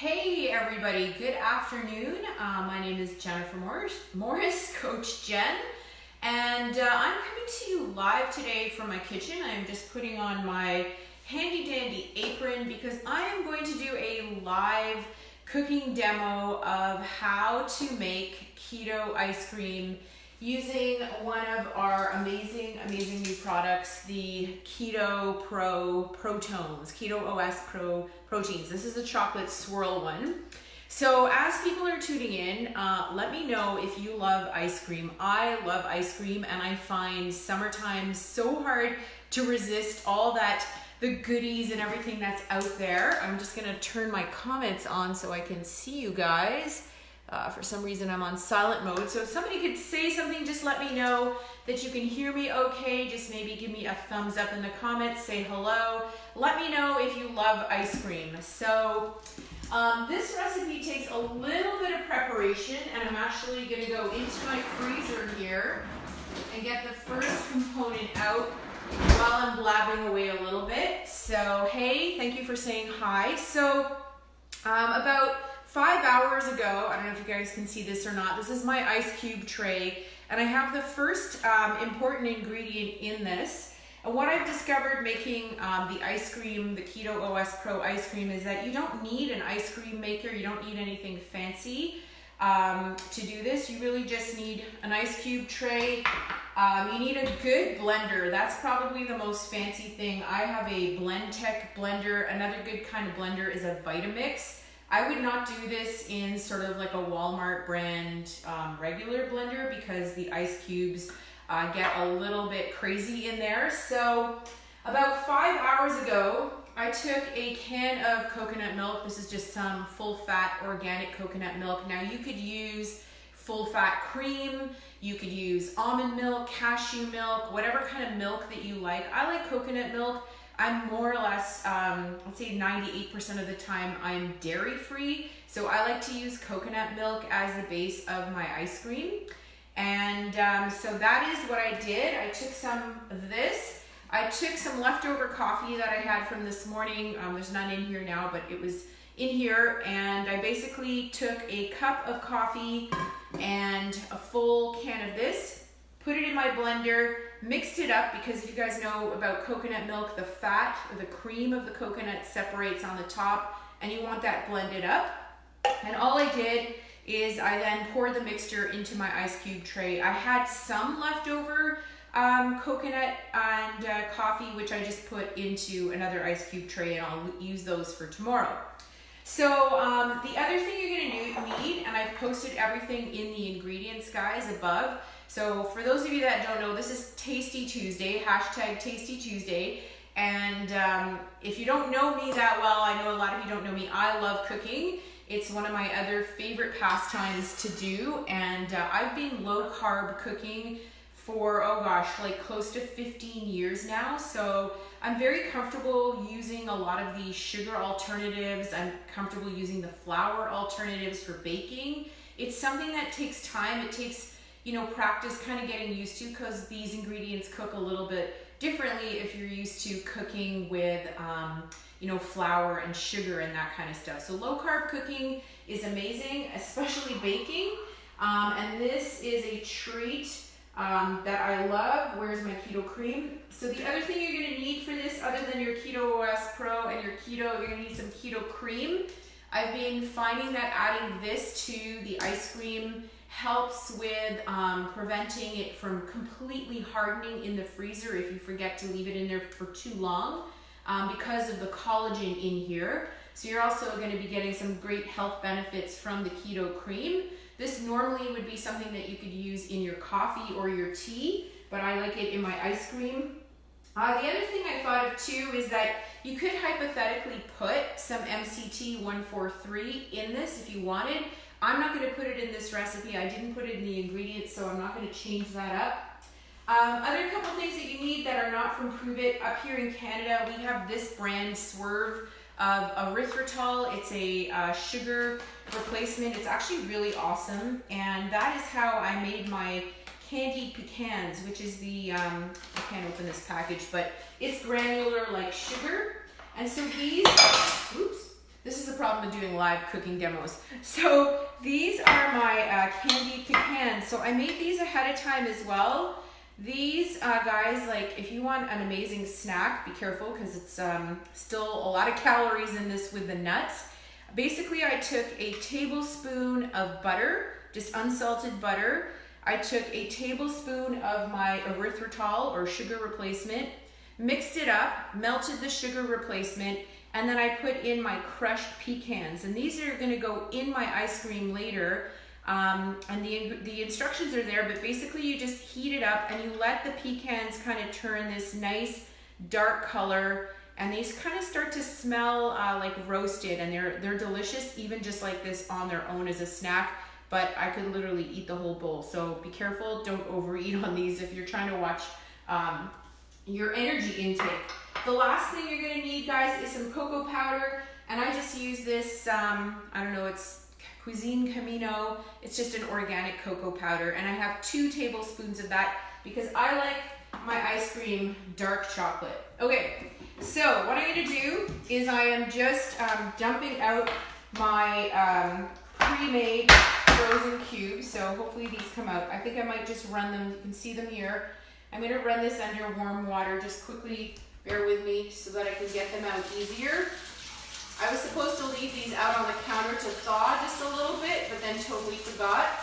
Hey everybody, good afternoon. My name is Jennifer Morris, Coach Jen, and I'm coming to you live today from my kitchen. I'm just putting on my handy dandy apron because I am going to do a live cooking demo of how to make keto ice cream using one of our amazing new products, the Keto Protones, Keto OS Pro Proteins. This is a chocolate swirl one. So as people are tuning in, let me know if you love ice cream. I love ice cream, and I find summertime so hard to resist all that, the goodies and everything that's out there. I'm just gonna turn my comments on so I can see you guys. For some reason I'm on silent mode, so if somebody could say something, just let me know that you can hear me okay. Just maybe give me a thumbs up in the comments, say hello. Let me know if you love ice cream. So this recipe takes a little bit of preparation, and I'm actually gonna go into my freezer here and get the first component out while I'm blabbing away a little bit. So hey, thank you for saying hi. So about 5 hours ago, I don't know if you guys can see this or not, this is my ice cube tray, and I have the first important ingredient in this. And what I've discovered making the ice cream, the Keto OS Pro ice cream, is that you don't need an ice cream maker, you don't need anything fancy to do this. You really just need an ice cube tray. You need a good blender. That's probably the most fancy thing. I have a Blendtec blender. Another good kind of blender is a Vitamix. I would not do this in sort of like a Walmart brand regular blender because the ice cubes get a little bit crazy in there. So about 5 hours ago, I took a can of coconut milk. This is just some full fat organic coconut milk. Now you could use full fat cream, you could use almond milk, cashew milk, whatever kind of milk that you like. I like coconut milk. I'm more or less, let's say 98% of the time, I'm dairy free. So I like to use coconut milk as the base of my ice cream. And so that is what I did. I took some of this. I took some leftover coffee that I had from this morning. There's none in here now, but it was in here. And I basically took a cup of coffee and a full can of this, put it in my blender, mixed it up, because if you guys know about coconut milk, the fat or the cream of the coconut separates on the top, and you want that blended up. And all I did is I then poured the mixture into my ice cube tray. I had some leftover coconut and coffee, which I just put into another ice cube tray, and I'll use those for tomorrow. So the other thing you're gonna need, and I've posted everything in the ingredients, guys, above. So for those of you that don't know, this is Tasty Tuesday, hashtag Tasty Tuesday. And if you don't know me that well, I know a lot of you don't know me, I love cooking. It's one of my other favorite pastimes to do. And I've been low carb cooking for, oh gosh, like close to 15 years now. So I'm very comfortable using a lot of the sugar alternatives. I'm comfortable using the flour alternatives for baking. It's something that takes time. It takes, you know, practice kind of getting used to, because these ingredients cook a little bit differently if you're used to cooking with, you know, flour and sugar and that kind of stuff. So low carb cooking is amazing, especially baking. And this is a treat that I love. Where's my Keto Kreme? So the other thing you're gonna need for this, other than your Keto OS Pro and your keto, you're gonna need some Keto Kreme. I've been finding that adding this to the ice cream helps with preventing it from completely hardening in the freezer if you forget to leave it in there for too long, because of the collagen in here. So you're also going to be getting some great health benefits from the Keto Kreme. This normally would be something that you could use in your coffee or your tea, but I like it in my ice cream. The other thing I thought of too is that you could hypothetically put some MCT 143 in this if you wanted. I'm not going to put it in this recipe. I didn't put it in the ingredients, so I'm not going to change that up. Other couple things that you need that are not from Prove It. Up here in Canada, we have this brand, Swerve, of erythritol. It's a sugar replacement. It's actually really awesome, and that is how I made my candied pecans, which is the, I can't open this package, but it's granular like sugar. And so these, oops, This is the problem with doing live cooking demos. So these are my candied pecans. So I made these ahead of time as well. These guys, like if you want an amazing snack, be careful because it's still a lot of calories in this with the nuts. Basically, I took a tablespoon of butter, just unsalted butter. I took a tablespoon of my erythritol or sugar replacement, mixed it up, melted the sugar replacement, and then I put in my crushed pecans. And these are gonna go in my ice cream later. And the instructions are there, but basically you just heat it up and you let the pecans kind of turn this nice dark color, and these kind of start to smell like roasted, and they're delicious even just like this on their own as a snack. But I could literally eat the whole bowl. So be careful, don't overeat on these if you're trying to watch your energy intake. The last thing you're gonna need, guys, is some cocoa powder. And I just use this, I don't know, it's Cuisine Camino. It's just an organic cocoa powder. And I have 2 tablespoons of that because I like my ice cream dark chocolate. Okay, so what I'm gonna do is I am just dumping out my pre-made frozen cubes. So hopefully these come out. I think I might just run them. You can see them here. I'm going to run this under warm water. Just quickly bear with me so that I can get them out easier. I was supposed to leave these out on the counter to thaw just a little bit, but then totally forgot.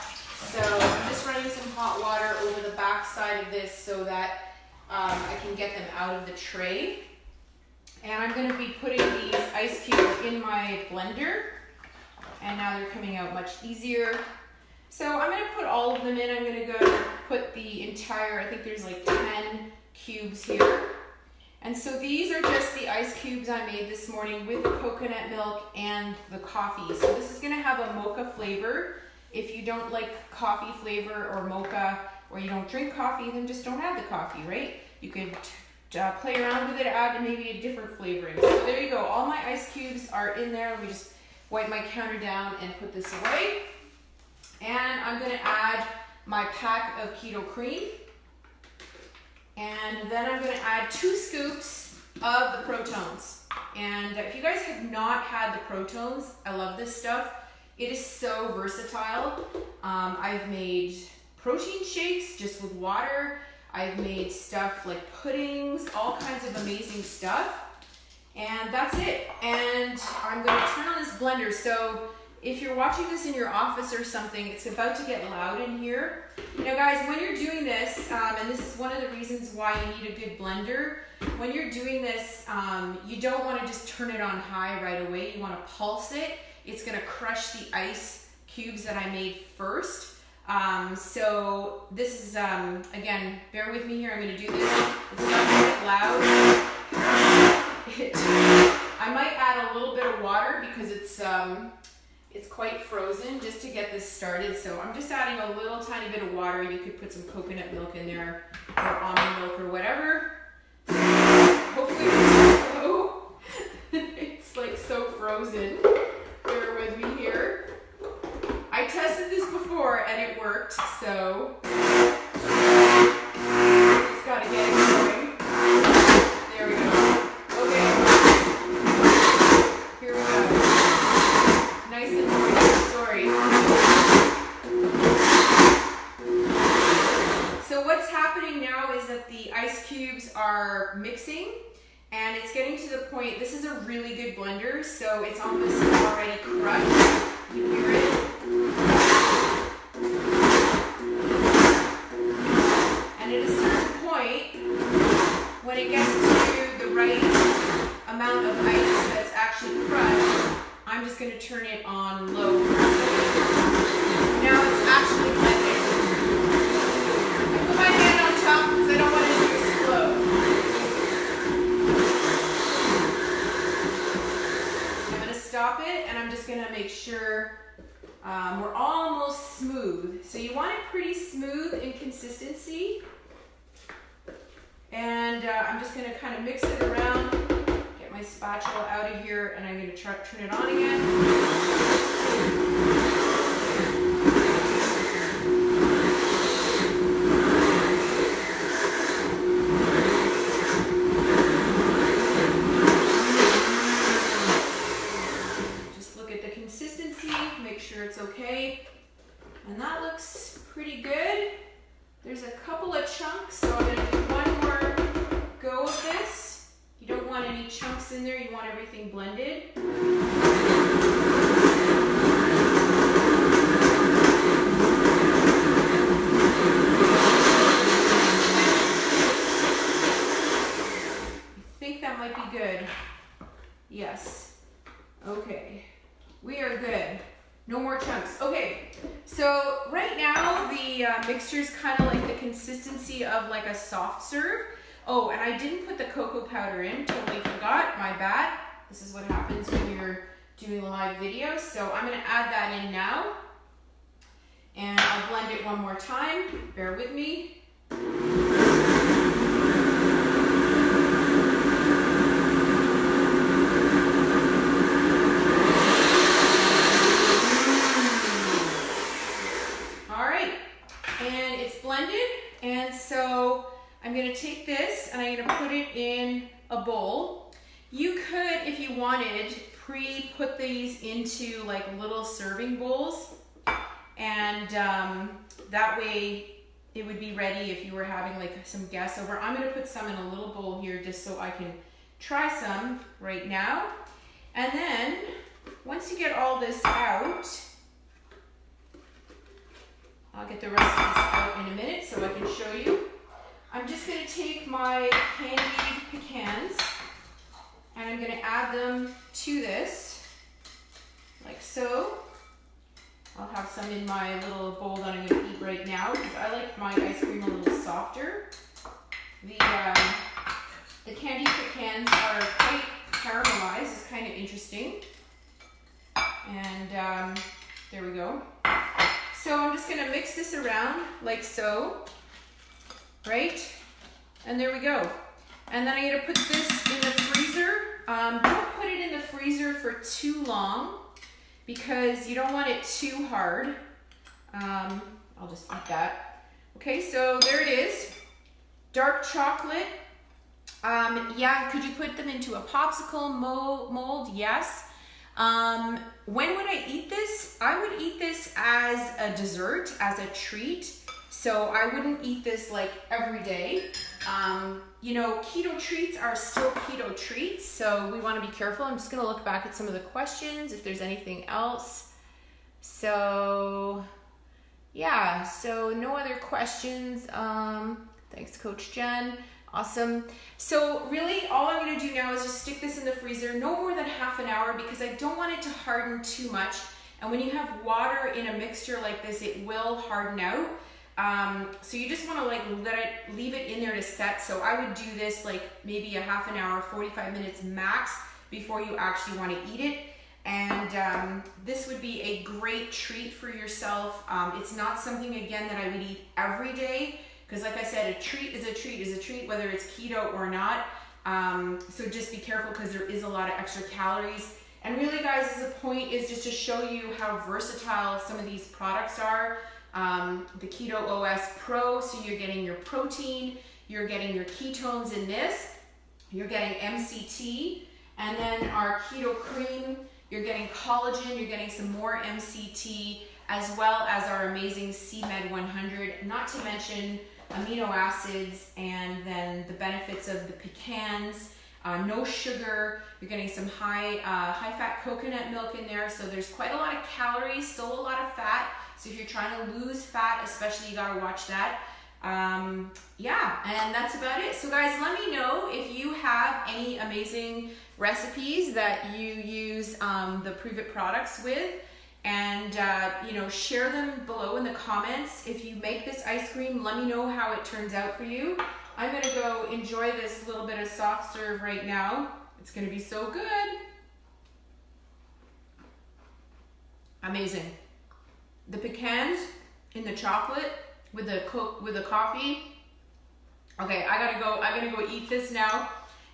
So I'm just running some hot water over the back side of this so that I can get them out of the tray. And I'm going to be putting these ice cubes in my blender. And now they're coming out much easier. So I'm gonna put all of them in. I'm gonna go put the entire, I think there's like 10 cubes here. And so these are just the ice cubes I made this morning with the coconut milk and the coffee. So this is gonna have a mocha flavor. If you don't like coffee flavor or mocha, or you don't drink coffee, then just don't add the coffee, right? You could play around with it, add maybe a different flavoring. So there you go, all my ice cubes are in there. Let me just wipe my counter down and put this away. And I'm gonna add my pack of Keto Kreme. And then I'm gonna add 2 scoops of the protones. And if you guys have not had the protones, I love this stuff. It is so versatile. I've made protein shakes just with water. I've made stuff like puddings, all kinds of amazing stuff. And that's it. And I'm going to turn on this blender. So if you're watching this in your office or something, it's about to get loud in here. Now guys, when you're doing this, and this is one of the reasons why you need a good blender, when you're doing this, you don't want to just turn it on high right away. You want to pulse it. It's going to crush the ice cubes that I made first. So this is, again, bear with me here. I'm going to do this. It's about to get loud. I might add a little bit of water because it's quite frozen just to get this started. So I'm just adding a little tiny bit of water. You could put some coconut milk in there or almond milk or whatever. Hopefully it's slow. It's like so frozen. Bear with me here. I tested this before and it worked, so just gotta get it going. There we go. Okay. Here we go. Nice and noisy, sorry. So what's happening now is that the ice cubes are mixing and it's getting to the point, this is a really good blender, so it's almost already crushed. You hear it? And at a certain point, when it gets to the right amount of ice that's actually crushed, I'm just going to turn it on low. Now it's actually blending. I put my hand on top because I don't want it to explode. I'm going to stop it and I'm just going to make sure we're almost smooth. So you want it pretty smooth in consistency. And I'm just going to kind of mix it around, get my spatula out of here, and I'm going to turn it on again. consistency, make sure it's okay. And that looks pretty good. There's a couple of chunks, so I'm gonna do one more go of this. You don't want any chunks in there, you want everything blended. I think that might be good. Yes. Okay. We are good. No more chunks. Okay. So right now the mixture is kind of like the consistency of like a soft serve. Oh, and I didn't put the cocoa powder in. Totally forgot. My bad. This is what happens when you're doing live videos. So I'm going to add that in now. And I'll blend it one more time. Bear with me. And so I'm going to take this and I'm going to put it in a bowl. You could, if you wanted, put these into like little serving bowls, and that way it would be ready if you were having like some guests over. I'm going to put some in a little bowl here just so I can try some right now. And then once you get all this out, I'll get the rest of this out in a minute so I can show you. I'm just going to take my candied pecans and I'm going to add them to this, like so. I'll have some in my little bowl that I'm going to eat right now because I like my ice cream a little softer. The candied pecans are quite caramelized. It's kind of interesting. And there we go. So I'm just going to mix this around like so, right? And there we go. And then I'm going to put this in the freezer. Don't put it in the freezer for too long because you don't want it too hard. I'll just eat that. Okay, so there it is. Dark chocolate. Yeah, could you put them into a popsicle mold? Yes. When would I eat this? I would eat this as a dessert, as a treat. So I wouldn't eat this like every day. You know, keto treats are still keto treats, so we want to be careful. I'm just going to look back at some of the questions if there's anything else. So yeah, so no other questions. Thanks, Coach Jen. Awesome. So really all I'm going to do now is just stick this in the freezer no more than half an hour because I don't want it to harden too much. And when you have water in a mixture like this, it will harden out. So you just want to like leave it in there to set. So I would do this like maybe a half an hour, 45 minutes max before you actually want to eat it. And this would be a great treat for yourself. It's not something, again, that I would eat every day. Because like I said, a treat is a treat is a treat, whether it's keto or not. So just be careful because there is a lot of extra calories. And really, guys, the point is just to show you how versatile some of these products are. The Keto OS Pro, so you're getting your protein, you're getting your ketones in this, you're getting MCT, and then our Keto Kreme, you're getting collagen, you're getting some more MCT, as well as our amazing CMed 100, not to mention amino acids, and then the benefits of the pecans, no sugar. You're getting some high fat coconut milk in there, so there's quite a lot of calories, still a lot of fat. So if you're trying to lose fat, especially, you gotta watch that. Yeah, and that's about it. So guys, let me know if you have any amazing recipes that you use the Previt products with. And you know, share them below in the comments. If you make this ice cream, let me know how it turns out for you. I'm gonna go enjoy this little bit of soft serve right now. It's gonna be so good. Amazing. The pecans in the chocolate with the coffee. Okay, I'm gonna go eat this now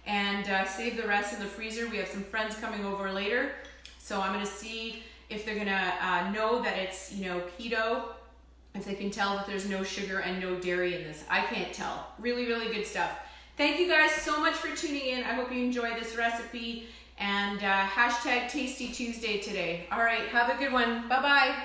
and save the rest in the freezer. We have some friends coming over later, so I'm gonna see if they're gonna know that it's, you know, keto, if they can tell that there's no sugar and no dairy in this. I can't tell. Really, really good stuff. Thank you guys so much for tuning in. I hope you enjoyed this recipe, and hashtag Tasty Tuesday today. All right, have a good one. Bye-bye.